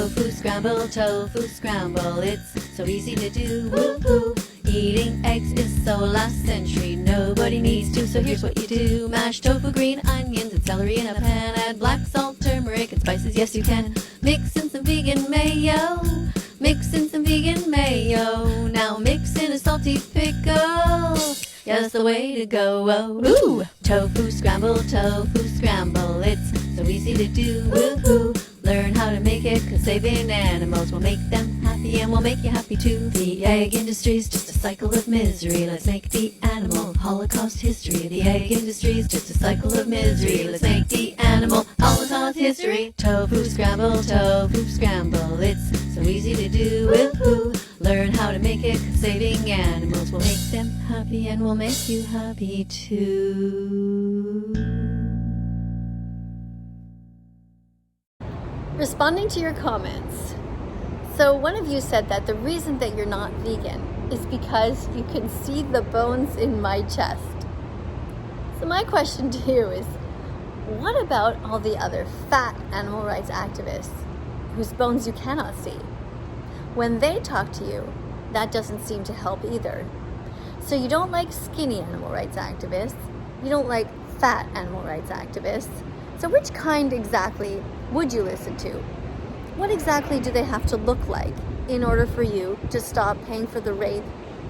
Tofu scramble, it's so easy to do, woo-hoo. Eating eggs is so last century, nobody needs to, so here's what you do. Mash tofu, green onions, and celery in a pan. Add black salt, turmeric, and spices, yes you can. Mix in some vegan mayo, mix in some vegan mayo. Now mix in a salty pickle, yeah, that's the way to go. Ooh! Tofu scramble, it's so easy to do, woo-hoo. Learn how to make it, 'cause saving animals will make them happy and will make you happy too. The egg industry's just a cycle of misery. Let's make the animal holocaust history. The egg industry's just a cycle of misery. Let's make the animal holocaust history. Tofu scramble, it's so easy to do, woo-hoo. Learn how to make it, 'cause saving animals will make them happy and will make you happy too. Responding to your comments. So one of you said that the reason that you're not vegan is because you can see the bones in my chest. So my question to you is, what about all the other fat animal rights activists whose bones you cannot see? When they talk to you, that doesn't seem to help either. So you don't like skinny animal rights activists, you don't like fat animal rights activists. So which kind exactly would you listen to? What exactly do they have to look like in order for you to stop paying for the rape,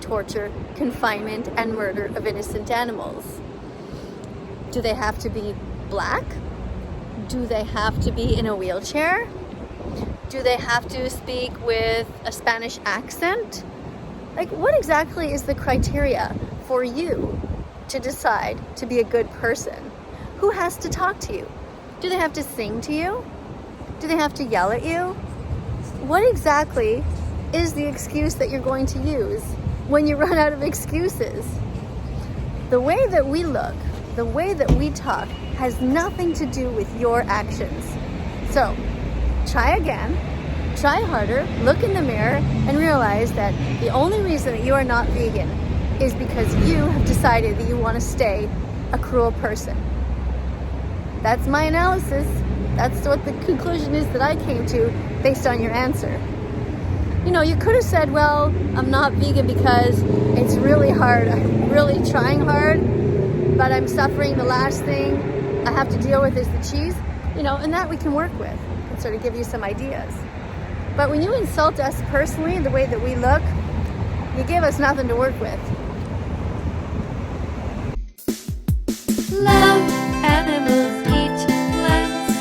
torture, confinement, and murder of innocent animals? Do they have to be black? Do they have to be in a wheelchair? Do they have to speak with a Spanish accent? Like, what exactly is the criteria for you to decide to be a good person? Who has to talk to you? Do they have to sing to you? Do they have to yell at you? What exactly is the excuse that you're going to use when you run out of excuses? The way that we look, the way that we talk, has nothing to do with your actions. So, try again, try harder, look in the mirror, and realize that the only reason that you are not vegan is because you have decided that you want to stay a cruel person. That's my analysis. That's what the conclusion is that I came to based on your answer. You know, you could have said, well, I'm not vegan because it's really hard. I'm really trying hard, but I'm suffering. The last thing I have to deal with is the cheese. You know, and that we can work with and sort of give you some ideas. But when you insult us personally, the way that we look, you give us nothing to work with. Love animals, eat plants.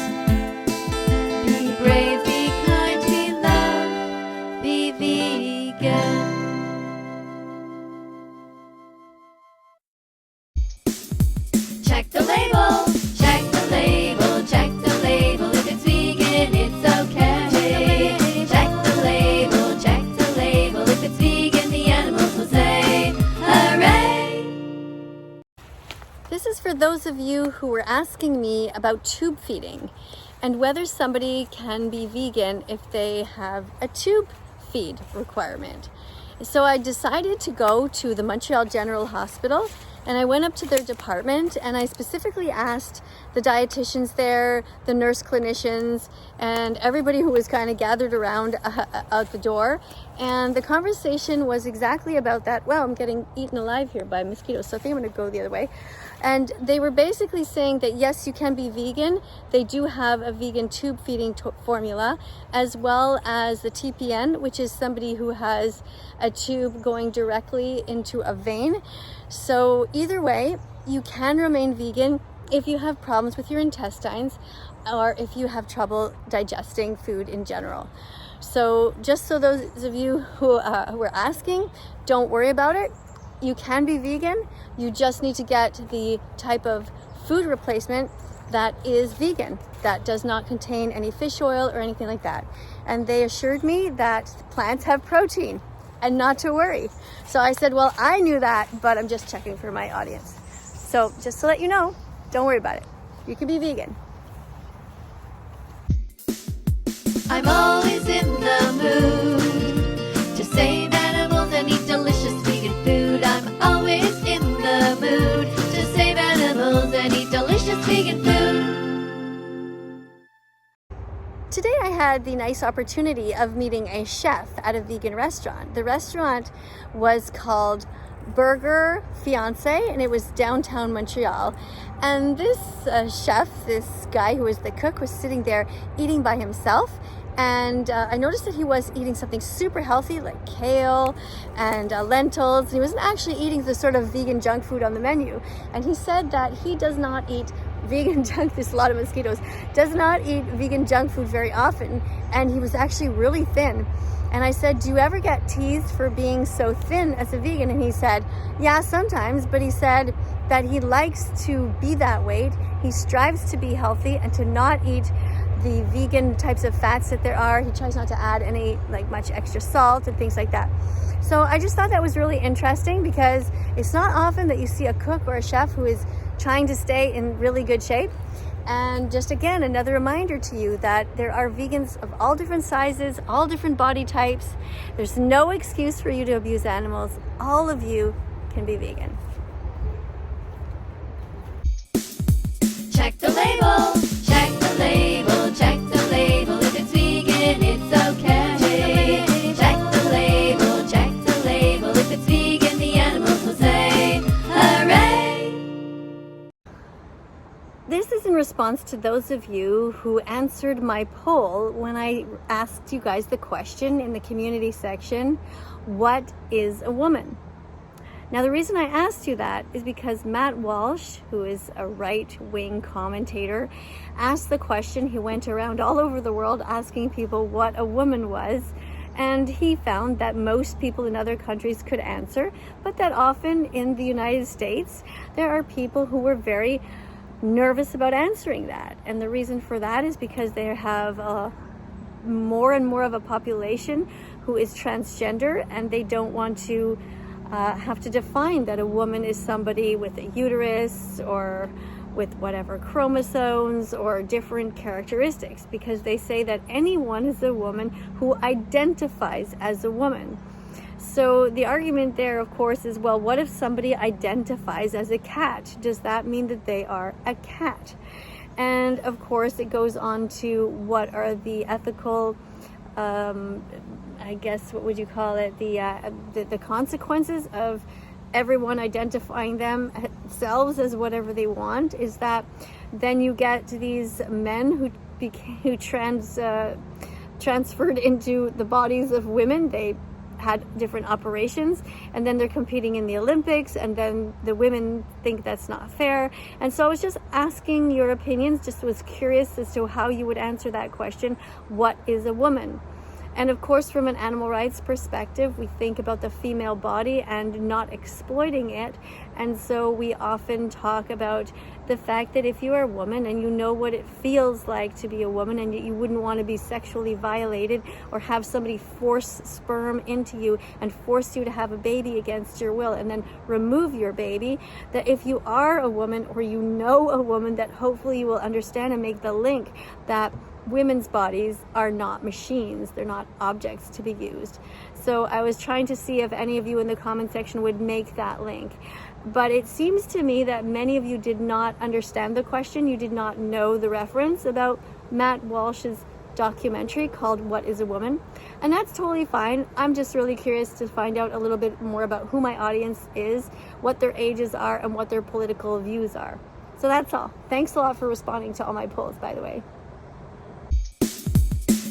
Be brave, be kind, be loved. Be vegan. Check the label, check the label, check the label. If it's vegan, it's okay. Check the label, check the label. If it's vegan, the animals will say, hooray! This is for those of you who were asking me about tube feeding and whether somebody can be vegan if they have a tube feed requirement. So I decided to go to the Montreal General Hospital, and I went up to their department and I specifically asked the dietitians there, the nurse clinicians, and everybody who was kind of gathered around out the door. And the conversation was exactly about that. Well, I'm getting eaten alive here by mosquitoes, so I think I'm going to go the other way. And they were basically saying that yes, you can be vegan. They do have a vegan tube feeding formula, as well as the TPN, which is somebody who has a tube going directly into a vein. So either way, you can remain vegan if you have problems with your intestines or if you have trouble digesting food in general. So just so those of you who were asking, don't worry about it. You can be vegan. You just need to get the type of food replacement that is vegan, that does not contain any fish oil or anything like that. And they assured me that plants have protein and not to worry. So I said, well, I knew that, but I'm just checking for my audience. So just to let you know, don't worry about it. You can be vegan. I'm always in the mood to save animals and eat delicious vegan food. I'm always in the mood to save animals and eat delicious vegan food. today I had the nice opportunity of meeting a chef at a vegan restaurant. The restaurant was called Burger Fiance, and it was downtown Montreal. And this chef, this guy who was the cook, was sitting there eating by himself. And I noticed that he was eating something super healthy like kale and lentils. He wasn't actually eating the sort of vegan junk food on the menu. And he said that he does not eat vegan junk, there's a lot of mosquitoes, does not eat vegan junk food very often. And he was actually really thin. And I said, do you ever get teased for being so thin as a vegan? And he said, yeah, sometimes. But he said that he likes to be that weight. He strives to be healthy and to not eat the vegan types of fats that there are. He tries not to add any much extra salt and things like that. So I just thought that was really interesting, because it's not often that you see a cook or a chef who is trying to stay in really good shape. And just again, another reminder to you that there are vegans of all different sizes, all different body types. There's no excuse for you to abuse animals. All of you can be vegan. Check the label, check the label, check the label. If it's vegan, it's okay. Check the label, check the label. If it's vegan, the animals will say, hooray! This is in response to those of you who answered my poll when I asked you guys the question in the community section, what is a woman? Now, the reason I asked you that is because Matt Walsh, who is a right-wing commentator, asked the question. He went around all over the world asking people what a woman was, and he found that most people in other countries could answer, but that often in the United States, there are people who were very nervous about answering that. And the reason for that is because they have more and more of a population who is transgender, and they don't want to have to define that a woman is somebody with a uterus or with whatever chromosomes or different characteristics, because they say that anyone is a woman who identifies as a woman. So the argument there, of course, is, well, what if somebody identifies as a cat? Does that mean that they are a cat? And of course, it goes on to what are the ethical I guess, what would you call it, the consequences of everyone identifying themselves as whatever they want, is that then you get these men who transferred into the bodies of women. They had different operations, and then they're competing in the Olympics, and then the women think that's not fair. And so I was just asking your opinions, just was curious as to how you would answer that question, what is a woman? And of course, from an animal rights perspective, we think about the female body and not exploiting it. And so we often talk about the fact that if you are a woman and you know what it feels like to be a woman, and you wouldn't want to be sexually violated or have somebody force sperm into you and force you to have a baby against your will and then remove your baby, that if you are a woman or you know a woman, that hopefully you will understand and make the link that women's bodies are not machines. They're not objects to be used. So I was trying to see if any of you in the comment section would make that link. But it seems to me that many of you did not understand the question. You did not know the reference about Matt Walsh's documentary called What is a Woman? And that's totally fine. I'm just really curious to find out a little bit more about who my audience is, what their ages are, and what their political views are. So that's all. Thanks a lot for responding to all my polls, by the way.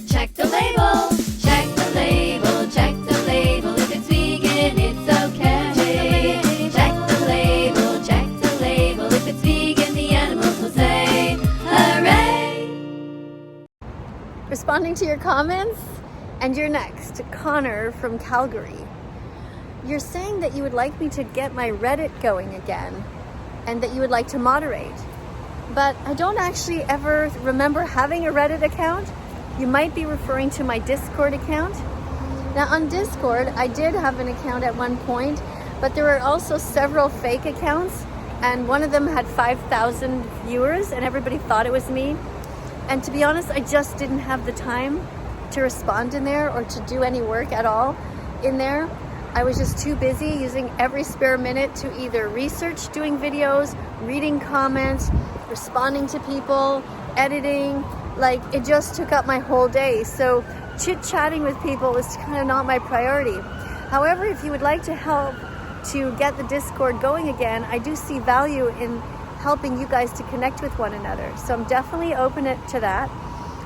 Check the label, check the label, check the label. If it's vegan, it's okay. Check the label, check the label. If it's vegan, the animals will say, hooray! Responding to your comments, and you're next, Connor from Calgary. You're saying that you would like me to get my Reddit going again, and that you would like to moderate. But I don't actually ever remember having a Reddit account. You might be referring to my Discord account. Now on Discord, I did have an account at one point, but there were also several fake accounts, and one of them had 5,000 viewers, and everybody thought it was me. And to be honest, I just didn't have the time to respond in there or to do any work at all in there. I was just too busy using every spare minute to either research doing videos, reading comments, responding to people, editing, like it just took up my whole day. So chit-chatting with people was kind of not my priority. However, if you would like to help to get the Discord going again, I do see value in helping you guys to connect with one another. So I'm definitely open to that.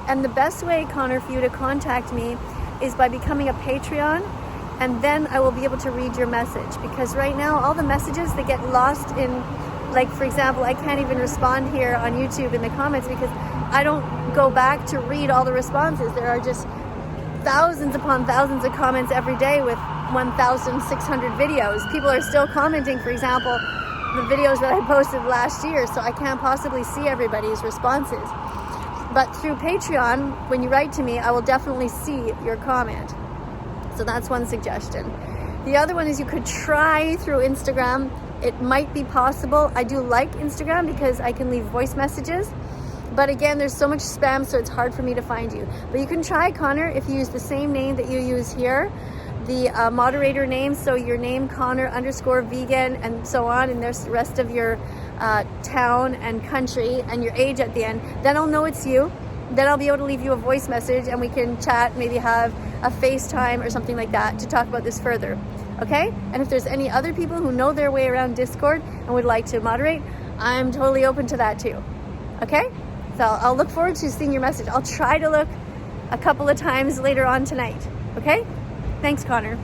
And the best way, Connor, for you to contact me is by becoming a Patreon, and then I will be able to read your message. Because right now, all the messages, they get lost in, like, for example, I can't even respond here on YouTube in the comments because I don't go back to read all the responses. There are just thousands upon thousands of comments every day with 1,600 videos. People are still commenting, for example, the videos that I posted last year, so I can't possibly see everybody's responses. But through Patreon, when you write to me, I will definitely see your comment. So that's one suggestion. The other one is you could try through Instagram. It might be possible. I do like Instagram because I can leave voice messages. But again, there's so much spam, so it's hard for me to find you. But you can try, Connor, if you use the same name that you use here, the moderator name, so your name, Connor_vegan, and so on, and there's the rest of your town and country and your age at the end. Then I'll know it's you. Then I'll be able to leave you a voice message and we can chat, maybe have a FaceTime or something like that to talk about this further. Okay? And if there's any other people who know their way around Discord and would like to moderate, I'm totally open to that too. Okay? So I'll look forward to seeing your message. I'll try to look a couple of times later on tonight. Okay? Thanks, Connor.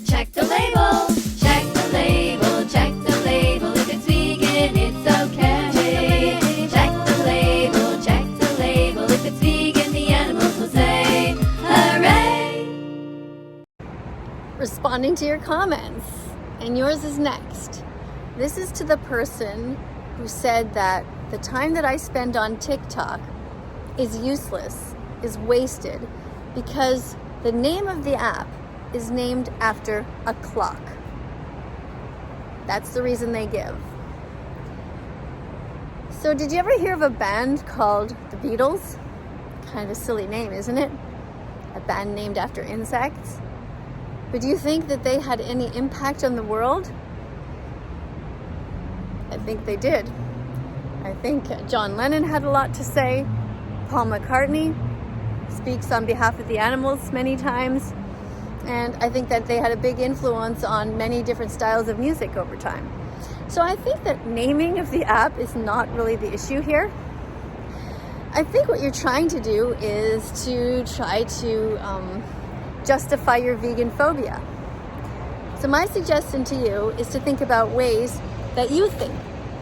Check the label, check the label, check the label. If it's vegan, it's okay. Check the label, check the label. If it's vegan, the animals will say, hooray! Responding to your comments, and yours is next. This is to the person who said that the time that I spend on TikTok is useless, is wasted, because the name of the app is named after a clock. That's the reason they give. So did you ever hear of a band called the Beatles? Kind of a silly name, isn't it? A band named after insects. But do you think that they had any impact on the world? I think they did. I think John Lennon had a lot to say. Paul McCartney speaks on behalf of the animals many times. And I think that they had a big influence on many different styles of music over time. So I think that naming of the app is not really the issue here. I think what you're trying to do is to try to justify your vegan phobia. So my suggestion to you is to think about ways that you think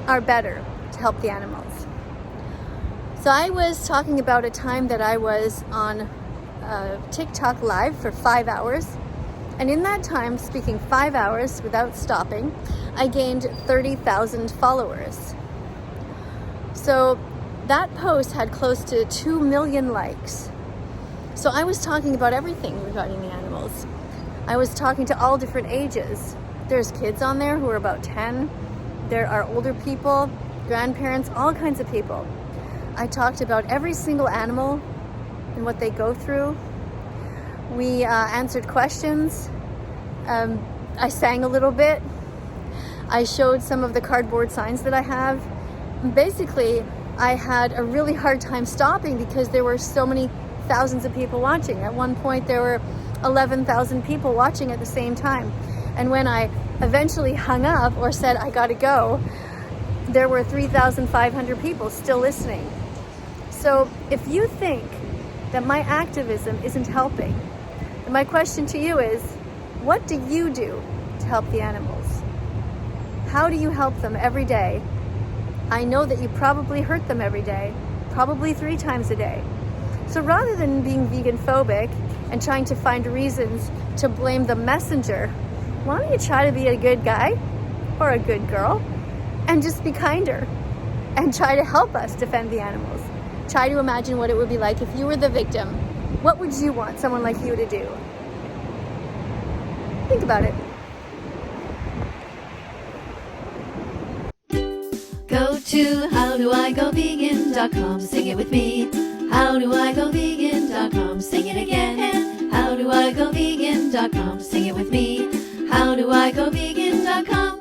are better to help the animals. So I was talking about a time that I was on TikTok live for 5 hours. And in that time, speaking 5 hours without stopping, I gained 30,000 followers. So that post had close to 2 million likes. So I was talking about everything regarding the animals. I was talking to all different ages. There's kids on there who are about 10. There are older people, grandparents, all kinds of people. I talked about every single animal and what they go through. We answered questions. I sang a little bit. I showed some of the cardboard signs that I have. Basically, I had a really hard time stopping because there were so many thousands of people watching. At one point, there were 11,000 people watching at the same time. And when I eventually hung up or said, I gotta go, there were 3,500 people still listening. So if you think that my activism isn't helping, then my question to you is, what do you do to help the animals? How do you help them every day? I know that you probably hurt them every day, probably 3 times a day. So rather than being vegan phobic and trying to find reasons to blame the messenger, why don't you try to be a good guy or a good girl and just be kinder and try to help us defend the animals. Try to imagine what it would be like if you were the victim. What would you want someone like you to do? Think about it. Go to howdoigovegan.com, sing it with me. Howdoigovegan.com, sing it again. Howdoigovegan.com, sing it with me. Howdoigovegan.com.